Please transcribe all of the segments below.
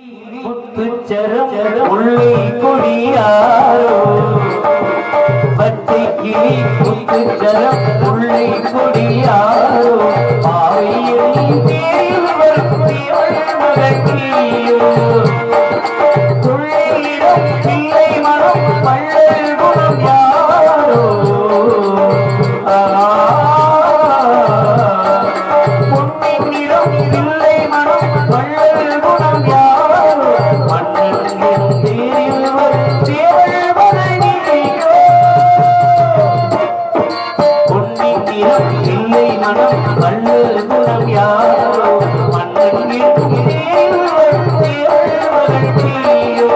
முத்துச்சரம் உள்ளே கொடியாரோ பச்சை கிளி முத்துச்சரம் உள்ளே கொடியாரோ பாவையில் தேரில் வரும் தேவள் மகக்கியோ துள்ளையிடம் பிள்ளை மனம் பள்ளல் குணம் யாரோ பொன்னிடம் பிள்ளை மனம் பள்ளல் குணம் யாரோ மன்னன் தேரில் வரும் தேவள் மகக்கியோ பொன்னிடம் பிள்ளை மனம் பள்ளல் குணம் யாரோ மன்னன் தேரில் வரும் தேவள் மகக்கியோ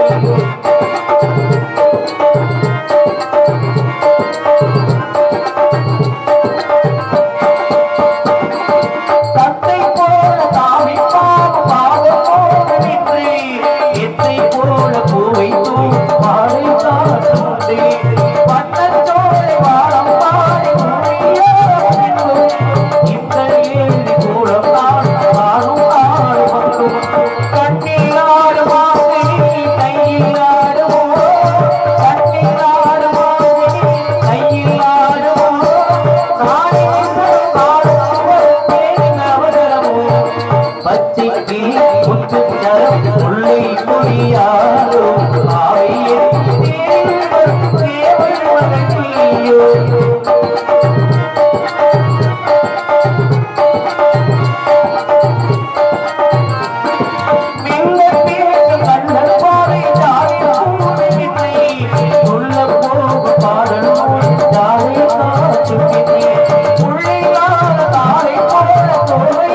தத்தை போல தாவி பாவம் பாவம் போல நின்று எத்தை போல பூவை தூள் பாடை காட்டுண்டே பட்டத்தோடு வாழம் பாடி இந்த ஏழி கூடம் தான் ஆடும் ஆடு மட்டும் கண்ணில் ஆடு மாதிரி கையில் ஆடுமோ கண்ணில் ஆடு மாதிரி கையில் ஆடுமோ காணி பச்சை கிளி முத்துச்சரம் உள்ளே கொடியாரோ ஆவையில் தேவள் மகக்கியோ மின்னல் பேசும் கண்ணல் பாவை ஜாதி கூடுகின்றே சொல்ல போக பாடலும் ஜாதி காற்றுகின்றே உள்ளில்லாத தாரை போல தோலை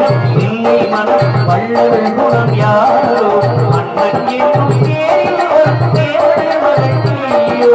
இல்லை மனம் வள்ளல் குணம் யாரோ அண்ணன் என்னும் தேரில் வரும் தேவள் மகக்கியோ